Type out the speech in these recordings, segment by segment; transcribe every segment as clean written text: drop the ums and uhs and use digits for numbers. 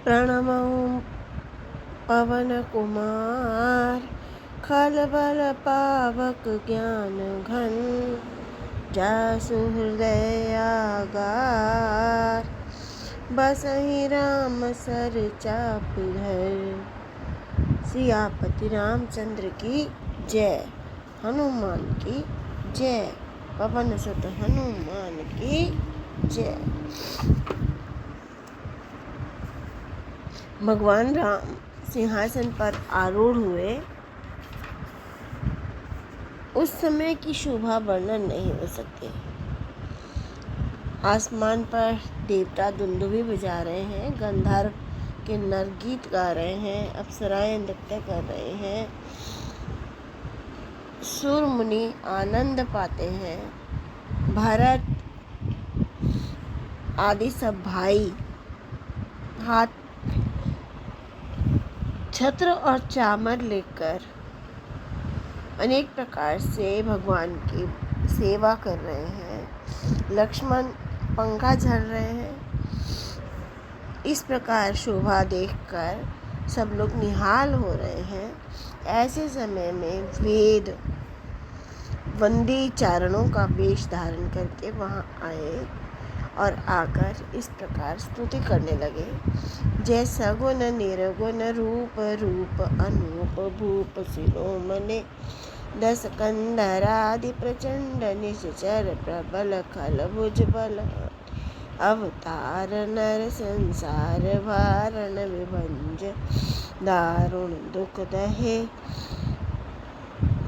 प्रणमौ पवनकुमार खलबल पावक ज्ञान घन जासु हृदय आगार बसहि राम सर चाप धर। सियापति रामचंद्र की जय। हनुमान की जय। पवन सुत हनुमान की जय। भगवान राम सिंहासन पर आरूढ़ हुए। उस समय की शोभा वर्णन नहीं हो सकती। आसमान पर देवता दुंदुभी बजा रहे हैं, गंधर्व के नर गीत गा रहे हैं, अप्सराएं नृत्य कर रहे हैं, सुर मुनि आनंद पाते हैं, भरत आदि सब भाई हाथ छत्र और चामर लेकर अनेक प्रकार से भगवान की सेवा कर रहे हैं। लक्ष्मण पंखा झल रहे हैं। इस प्रकार शोभा देखकर सब लोग निहाल हो रहे हैं। ऐसे समय में वेद वंदी चारणों का वेश धारण करके वहाँ आए और आकर इस प्रकार स्तुति करने लगे। जय सगुन निर्गुण रूप रूप अनूप भूप शिरोमणि दस कंधरादि प्रचंड निश्चर प्रबल खल भुज बल अवतार नर संसार वारण विभंज दारुण दुख दहे।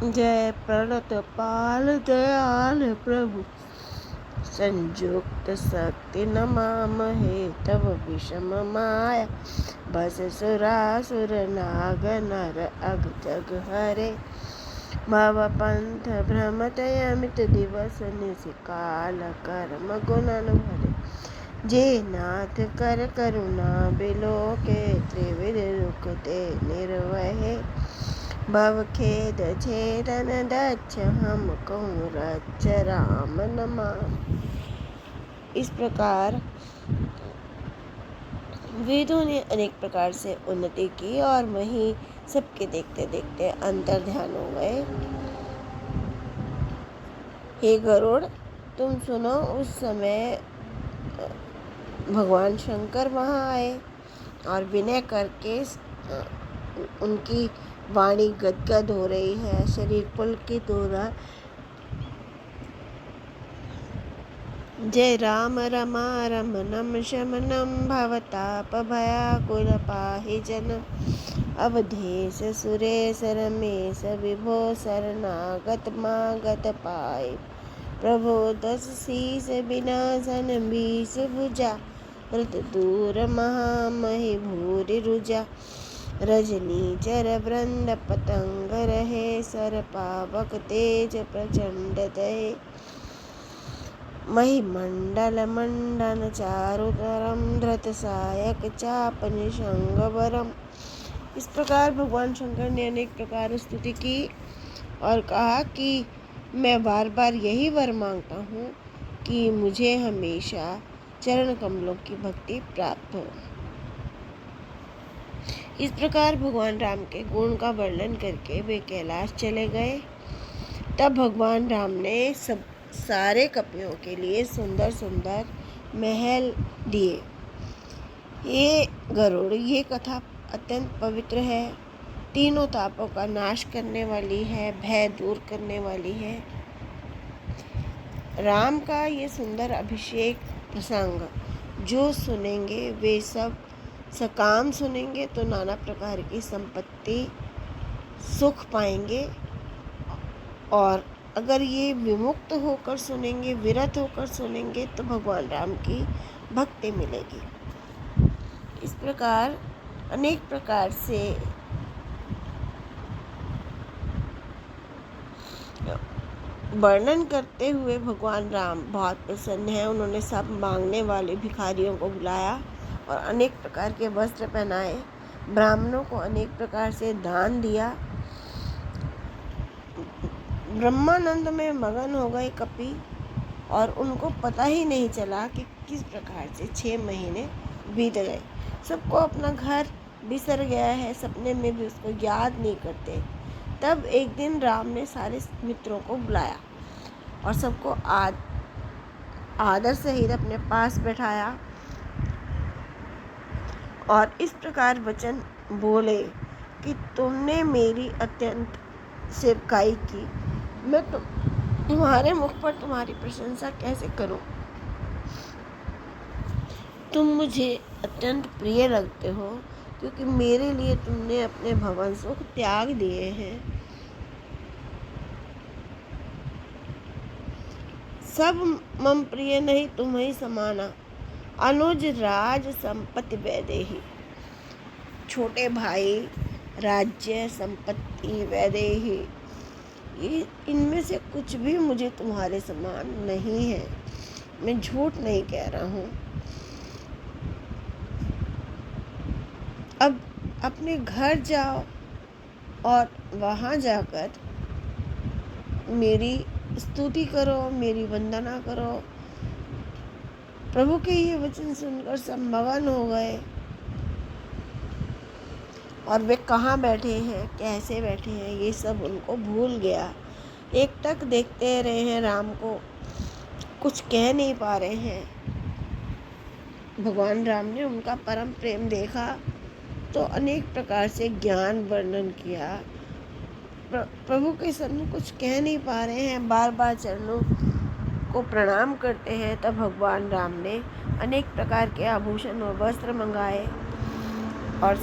जय प्रणत पाल दयाल प्रभु संयुक्त शक्ति नमामहे तव विषम माया बस सुरासुर नाग नर अग जग हरे भव पंथ भ्रमत अमित दिवस निशिकाल कर्म गुणन भरे। जे नाथ कर करुणा बिलोके त्रिविध रुकते निर्वहे भव खेद छेदन दक्ष हम कहूँ रक्ष राम नमामि। इस प्रकार वेदों ने अनेक प्रकार से उन्नति की और वहीं सबके देखते देखते अंतर ध्यान हो गए। हे गरुड़ तुम सुनो, उस समय भगवान शंकर वहाँ आए और विनय करके उनकी वाणी गदगद हो रही है, शरीर पुलकित हो रहा। जय राम रमा रमनम शमनम भवताप भयाकुल पाहि जनम अवधेश सुरेश रमेश विभो शरणागत मागत पाए प्रभो दस शीस विनाशन बीस भुजा व्रत दूर महामहि भूरि रुजा रजनी चर वृंद पतंग रहे सर पावक तेज प्रचंड दहे महिमंडल मंडन चारुतरम धृत सायक चाप निशंग वरम। इस प्रकार भगवान शंकर ने अनेक प्रकार स्तुति की और कहा कि मैं बार बार यही वर मांगता हूँ कि मुझे हमेशा चरण कमलों की भक्ति प्राप्त हो। इस प्रकार भगवान राम के गुण का वर्णन करके वे कैलाश चले गए। तब भगवान राम ने सब सारे कपियों के लिए सुंदर सुंदर महल दिए। ये गरुड़, ये कथा अत्यंत पवित्र है, तीनों तापों का नाश करने वाली है, भय दूर करने वाली है। राम का ये सुंदर अभिषेक प्रसंग जो सुनेंगे वे सब सकाम सुनेंगे तो नाना प्रकार की संपत्ति सुख पाएंगे, और अगर ये विमुक्त होकर सुनेंगे, विरत होकर सुनेंगे तो भगवान राम की भक्ति मिलेगी। इस प्रकार अनेक प्रकार से वर्णन करते हुए भगवान राम बहुत प्रसन्न हैं। उन्होंने सब मांगने वाले भिखारियों को बुलाया और अनेक प्रकार के वस्त्र पहनाए, ब्राह्मणों को अनेक प्रकार से दान दिया। ब्रह्मानंद में मगन हो गए कपि और उनको पता ही नहीं चला कि किस प्रकार से 6 महीने बीत गए। सबको अपना घर बिसर गया है, सपने में भी उसको याद नहीं करते। तब एक दिन राम ने सारे मित्रों को बुलाया और सबको आदर सहित अपने पास बैठाया और इस प्रकार वचन बोले कि तुमने मेरी अत्यंत सेवकाई की, मैं तुम्हारे मुख पर तुम्हारी प्रशंसा कैसे करूं। तुम मुझे अत्यंत प्रिय लगते हो, क्योंकि मेरे लिए तुमने अपने भवन सुख त्याग दिए हैं। सब मम प्रिय नहीं तुम्हें समाना, अनुज राज संपत्ति वैदेही। छोटे भाई, राज्य, संपत्ति, वैदेही, ये इनमें से कुछ भी मुझे तुम्हारे समान नहीं है। मैं झूठ नहीं कह रहा हूँ। अब अपने घर जाओ और वहाँ जाकर मेरी स्तुति करो, मेरी वंदना करो। प्रभु के ये वचन सुनकर सब मगन हो गए और वे कहाँ बैठे हैं, कैसे बैठे हैं, ये सब उनको भूल गया। एकटक देखते रहे हैं राम को, कुछ कह नहीं पा रहे हैं। भगवान राम ने उनका परम प्रेम देखा तो अनेक प्रकार से ज्ञान वर्णन किया। प्रभु के सामने कुछ कह नहीं पा रहे हैं, बार बार चरणों को प्रणाम करते हैं। तब भगवान राम ने अनेक प्रकार के आभूषण और वस्त्र मंगाए और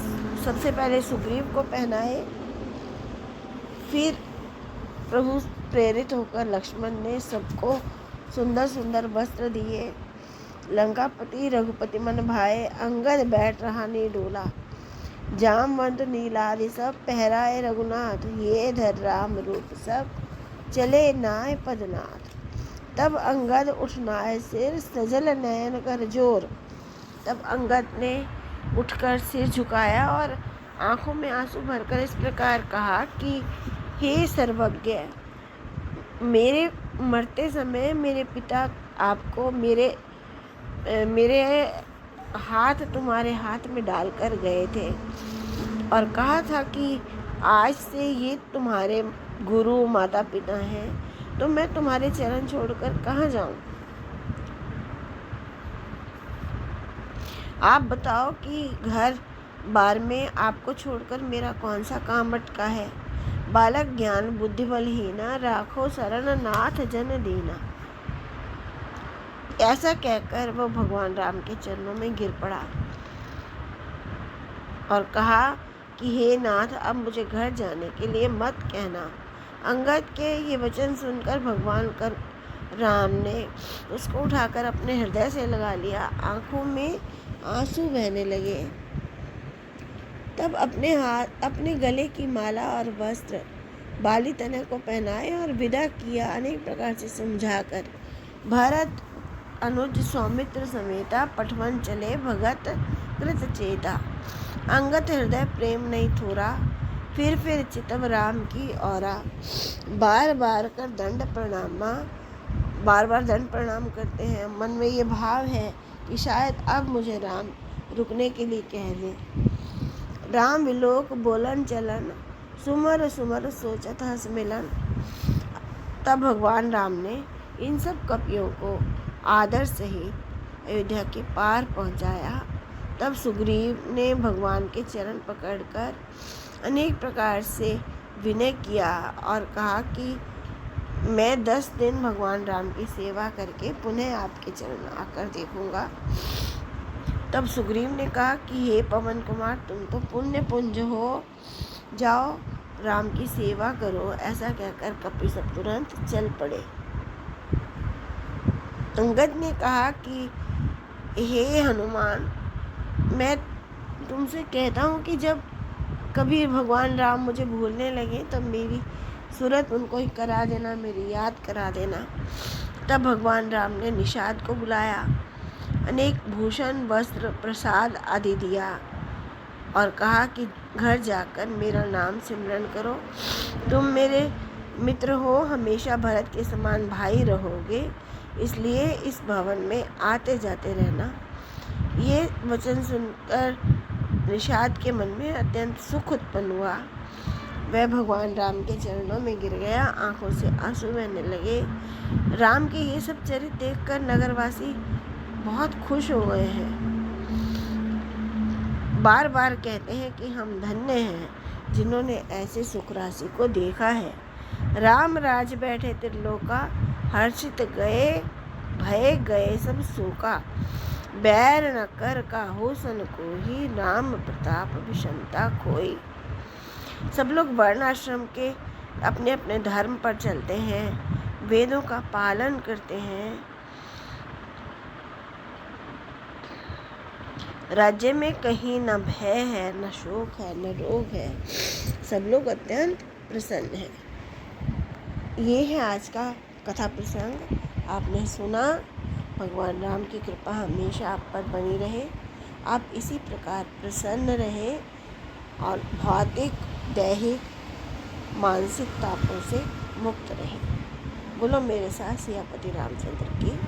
सबसे पहले सुग्रीव को पहनाए। फिर प्रभु प्रेरित होकर लक्ष्मण ने सबको सुंदर सुंदर वस्त्र दिए। लंकापति रघुपति मन भाए, अंगद बैठ रहा नहीं डोला। जामवंत नीलादि सब पहराए रघुनाथ, ये धर राम रूप सब चले नाय पदनाथ। तब अंगद उठनाए सिर, सजल नयन कर जोर। तब अंगद ने उठकर सिर झुकाया और आंखों में आंसू भरकर इस प्रकार कहा कि हे सर्वज्ञ, मेरे मरते समय मेरे पिता आपको मेरे हाथ तुम्हारे हाथ में डालकर गए थे और कहा था कि आज से ये तुम्हारे गुरु माता पिता हैं, तो मैं तुम्हारे चरण छोड़कर कहाँ जाऊं। आप बताओ कि घर बार में आपको छोड़कर मेरा कौन सा काम अटका है। बालक ज्ञान बुद्धि बलहीना, राखो शरण नाथ जन दीना। ऐसा कहकर वह भगवान राम के चरणों में गिर पड़ा और कहा कि हे नाथ, अब मुझे घर जाने के लिए मत कहना। अंगद के ये वचन सुनकर भगवान राम ने उसको उठाकर अपने हृदय से लगा लिया। आंखों में आंसू बहने लगे। तब अपने गले की माला और वस्त्र बाली तनय को पहनाए और विदा किया। अनेक प्रकार से समझाकर भरत अनुज सौमित्र समेता पटवन चले भगत कृत चेता। अंगत हृदय प्रेम नहीं थोरा, फिर चितव राम की औरा। बार बार दंड प्रणाम करते हैं। मन में ये भाव है कि शायद अब मुझे राम रुकने के लिए कह दें। राम विलोक बोलन चलन, सुमर सुमर सोचत हस मिलन। तब भगवान राम ने इन सब कपियों को आदर सहित अयोध्या के पार पहुंचाया। तब सुग्रीव ने भगवान के चरण पकड़कर अनेक प्रकार से विनय किया और कहा कि मैं 10 दिन भगवान राम की सेवा करके पुनः आपके चरण आकर देखूंगा। तब सुग्रीव ने कहा कि हे पवन कुमार, तुम तो पुण्य पुंज हो, जाओ राम की सेवा करो। ऐसा कहकर कपि सब तुरंत चल पड़े। अंगद ने कहा कि हे हनुमान, मैं तुमसे कहता हूँ कि जब कभी भगवान राम मुझे भूलने लगे तो मेरी सूरत उनको ही करा देना, मेरी याद करा देना। तब भगवान राम ने निषाद को बुलाया, अनेक भूषण वस्त्र प्रसाद आदि दिया और कहा कि घर जाकर मेरा नाम सिमरन करो। तुम मेरे मित्र हो, हमेशा भरत के समान भाई रहोगे, इसलिए इस भवन में आते जाते रहना। ये वचन सुनकर निषाद के मन में अत्यंत सुख उत्पन्न हुआ। वह भगवान राम के चरणों में गिर गया, आंखों से आंसू बहने लगे। राम के ये सब चरित्र देखकर नगरवासी बहुत खुश हो गए हैं। बार बार कहते हैं कि हम धन्य हैं जिन्होंने ऐसे सुख राशि को देखा है। राम राज बैठे त्रिलोका, हर्षित गए भय गए सब शोका। बैर न कर काहू सन कोई, राम प्रताप विषमता खोई। सब लोग वर्ण आश्रम के अपने अपने धर्म पर चलते हैं, वेदों का पालन करते हैं। राज्य में कहीं न भय है, न शोक है, न रोग है। सब लोग अत्यंत प्रसन्न हैं। ये है आज का कथा प्रसंग। आपने सुना। भगवान राम की कृपा हमेशा आप पर बनी रहे। आप इसी प्रकार प्रसन्न रहें और भौतिक, दैहिक, मानसिक तापों से मुक्त रहें। बोलो मेरे साथ सियापति रामचंद्र की।